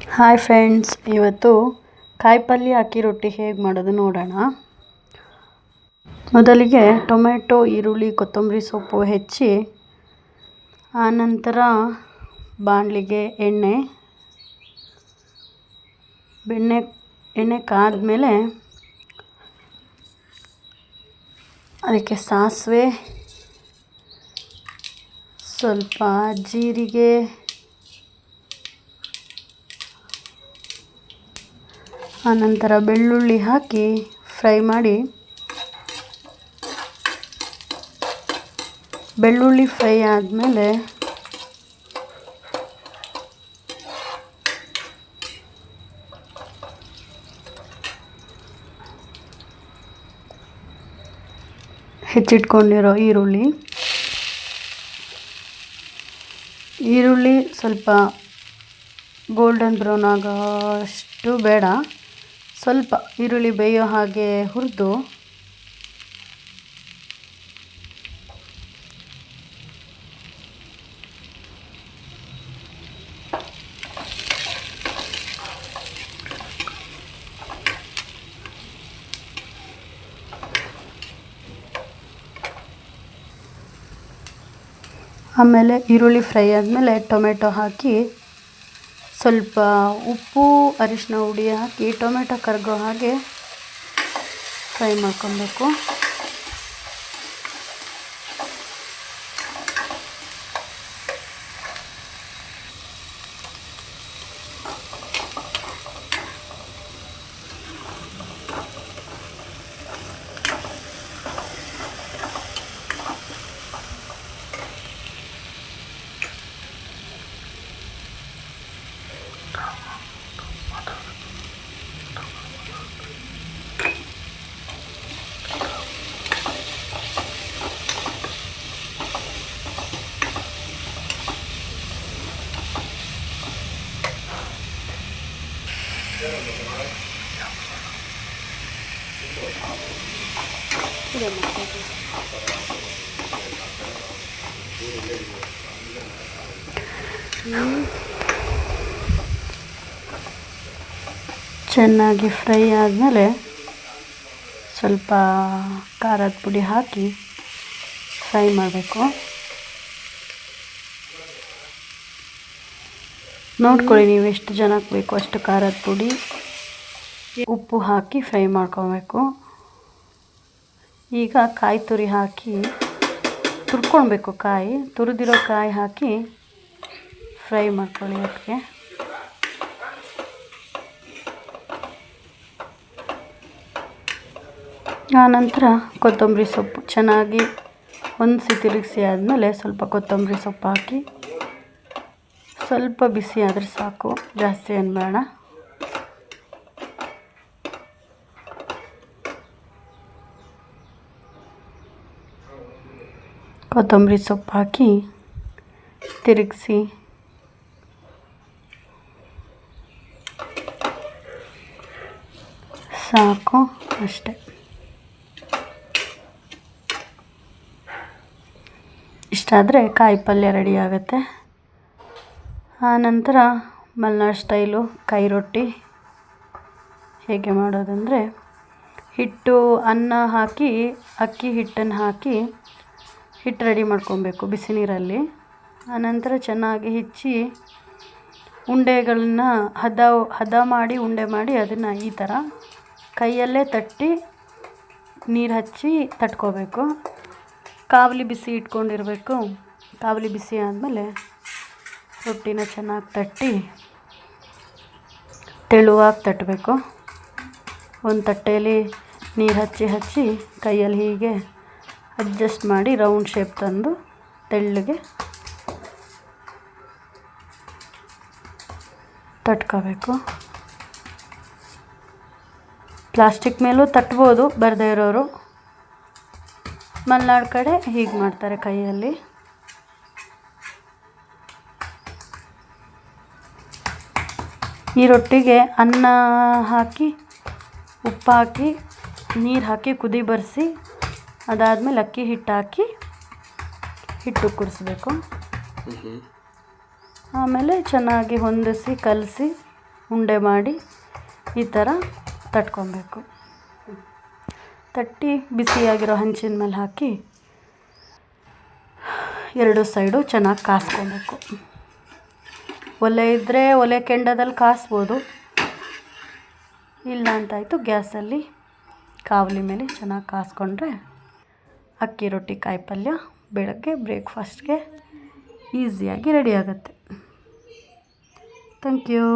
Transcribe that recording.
Hi friends, ಇವತ್ತು ಕಾಯಿ ಪಲ್ಯ ಅಕ್ಕಿ ರೊಟ್ಟಿ ಹೇಗೆ ಮಾಡೋದು ನೋಡೋಣ. ಮೊದಲಿಗೆ ಟೊಮೆಟೊ, ಈರುಳ್ಳಿ, ಕೊತ್ತಂಬರಿ ಸೊಪ್ಪು ಹೆಚ್ಚಿ ಆನಂತರ ಬಾಣಲಿಗೆ ಎಣ್ಣೆ ಕಾದ್ಮೇಲೆ ಅದಕ್ಕೆ ಸಾಸಿವೆ, ಸ್ವಲ್ಪ ಜೀರಿಗೆ, ಆನಂತರ ಬೆಳ್ಳುಳ್ಳಿ ಹಾಕಿ ಫ್ರೈ ಮಾಡಿ, ಬೆಳ್ಳುಳ್ಳಿ ಫ್ರೈ ಆದಮೇಲೆ ಹೆಚ್ಚಿಟ್ಕೊಂಡಿರೋ ಈರುಳ್ಳಿ ಸ್ವಲ್ಪ ಗೋಲ್ಡನ್ ಬ್ರೌನ್ ಆಗೋಷ್ಟು ಬೇಡ, ಸ್ವಲ್ಪ ಈರುಳ್ಳಿ ಬೇಯೋ ಹಾಗೆ ಹುರಿದು ಆಮೇಲೆ ಈರುಳ್ಳಿ ಫ್ರೈ ಆದಮೇಲೆ ಟೊಮೆಟೊ ಹಾಕಿ ಸ್ವಲ್ಪ ಉಪ್ಪು, ಅರಿಶಿನ ಹುಡಿ ಹಾಕಿ ಟೊಮೆಟೊ ಕರಗೋ ಹಾಗೆ ಫ್ರೈ ಮಾಡ್ಕೊಬೇಕು. ಚೆನ್ನಾಗಿ ಫ್ರೈ ಆದಮೇಲೆ ಸ್ವಲ್ಪ ಖಾರದ ಪುಡಿ ಹಾಕಿ ಫ್ರೈ ಮಾಡಬೇಕು. ನೋಡ್ಕೊಳ್ಳಿ, ನೀವು ಎಷ್ಟು ಜನಕ್ಕೆ ಬೇಕು ಅಷ್ಟು ಖಾರದ ಪುಡಿ, ಉಪ್ಪು ಹಾಕಿ ಫ್ರೈ ಮಾಡ್ಕೊಬೇಕು. ಈಗ ಕಾಯಿ ತುರಿ ಹಾಕಿ ತುರ್ಕೊಳ್ಬೇಕು. ತುರಿದಿರೋ ಕಾಯಿ ಹಾಕಿ ಫ್ರೈ ಮಾಡ್ಕೊಳ್ಳಿ. ಅದಕ್ಕೆ ಆನಂತರ ಕೊತ್ತಂಬರಿ ಸೊಪ್ಪು ಚೆನ್ನಾಗಿ ತಿರುಗಿಸಿ ಆದಮೇಲೆ ಸ್ವಲ್ಪ ಕೊತ್ತಂಬರಿ ಸೊಪ್ಪು ಹಾಕಿ ಸ್ವಲ್ಪ ಬಿಸಿ ಆದರೆ ಸಾಕು, ಜಾಸ್ತಿ ಏನು ಬೇಡ. ಕೊತ್ತಂಬರಿ ಸೊಪ್ಪು ಹಾಕಿ ತಿರುಗಿಸಿ ಸಾಕು, ಅಷ್ಟೆ. ಇಷ್ಟಾದರೆ ಕಾಯಿ ಪಲ್ಯ ರೆಡಿ ಆಗುತ್ತೆ. ಆನಂತರ ಮಲೆನಾಡು ಸ್ಟೈಲು ಕಾಯಿ ರೊಟ್ಟಿ ಹೇಗೆ ಮಾಡೋದಂದರೆ, ಅನ್ನ ಹಾಕಿ ಅಕ್ಕಿ ಹಿಟ್ಟನ್ನು ಹಾಕಿ ಹಿಟ್ಟು ರೆಡಿ ಮಾಡ್ಕೊಬೇಕು ಬಿಸಿ ನೀರಲ್ಲಿ. ಆನಂತರ ಚೆನ್ನಾಗಿ ಹೆಚ್ಚಿ ಉಂಡೆಗಳನ್ನ ಹದ ಮಾಡಿ ಉಂಡೆ ಮಾಡಿ ಅದನ್ನು ಈ ಥರ ಕೈಯಲ್ಲೇ ತಟ್ಟಿ ನೀರು ಹಚ್ಚಿ ತಟ್ಕೋಬೇಕು. ಕಾವಲಿ ಬಿಸಿ ಇಟ್ಕೊಂಡಿರಬೇಕು. ಕಾವಲಿ ಬಿಸಿ ಆದಮೇಲೆ ರೊಟ್ಟಿನ ಚೆನ್ನಾಗಿ ತಟ್ಟಿ ತೆಳುವಾಗಿ ತಟ್ಟಬೇಕು. ಒಂದು ತಟ್ಟೆಯಲ್ಲಿ ನೀರು ಹಚ್ಚಿ ಕೈಯಲ್ಲಿ ಹೀಗೆ ಅಡ್ಜಸ್ಟ್ ಮಾಡಿ ರೌಂಡ್ ಶೇಪ್ ತಂದು ತೆಳ್ಳಗೆ ತಟ್ಕೋಬೇಕು. ಪ್ಲಾಸ್ಟಿಕ್ ಮೇಲೂ ತಟ್ಬೋದು ಬರದೇ ಇರೋರು. ಮಲೆನಾಡು ಕಡೆ ಹೀಗೆ ಮಾಡ್ತಾರೆ ಕೈಯಲ್ಲಿ. ಈ ರೊಟ್ಟಿಗೆ ಅನ್ನ ಹಾಕಿ ಉಪ್ಪು ಹಾಕಿ ನೀರು ಹಾಕಿ ಕುದಿ ಬರಿಸಿ ಅದಾದಮೇಲೆ ಅಕ್ಕಿ ಹಿಟ್ಟು ಹಾಕಿ ಹಿಟ್ಟು ಕುದಿಸ್ಬೇಕು. ಆಮೇಲೆ ಚೆನ್ನಾಗಿ ಹೊಂದಿಸಿ ಕಲಸಿ ಉಂಡೆ ಮಾಡಿ ಈ ಥರ ತಟ್ಕೊಬೇಕು. ತಟ್ಟಿ ಬಿಸಿಯಾಗಿರೋ ಹಂಚಿನ ಮೇಲೆ ಹಾಕಿ ಎರಡು ಸೈಡು ಚೆನ್ನಾಗಿ ಕಾಸ್ಕೊಬೇಕು. ಒಲೆ ಇದ್ದರೆ ಒಲೆ ಕೆಂಡದಲ್ಲಿ ಕಾಸ್ಬೋದು, ಇಲ್ಲ ಅಂತಾಯಿತು ಗ್ಯಾಸಲ್ಲಿ ಕಾವಲಿ ಮೇಲೆ ಚೆನ್ನಾಗಿ ಕಾಸ್ಕೊಂಡ್ರೆ ಅಕ್ಕಿ ರೊಟ್ಟಿ ಕಾಯಿ ಪಲ್ಯ ಬೆಳಗ್ಗೆ ಬ್ರೇಕ್ಫಾಸ್ಟ್ಗೆ ಈಸಿಯಾಗಿ ರೆಡಿ ಆಗುತ್ತೆ. Thank you.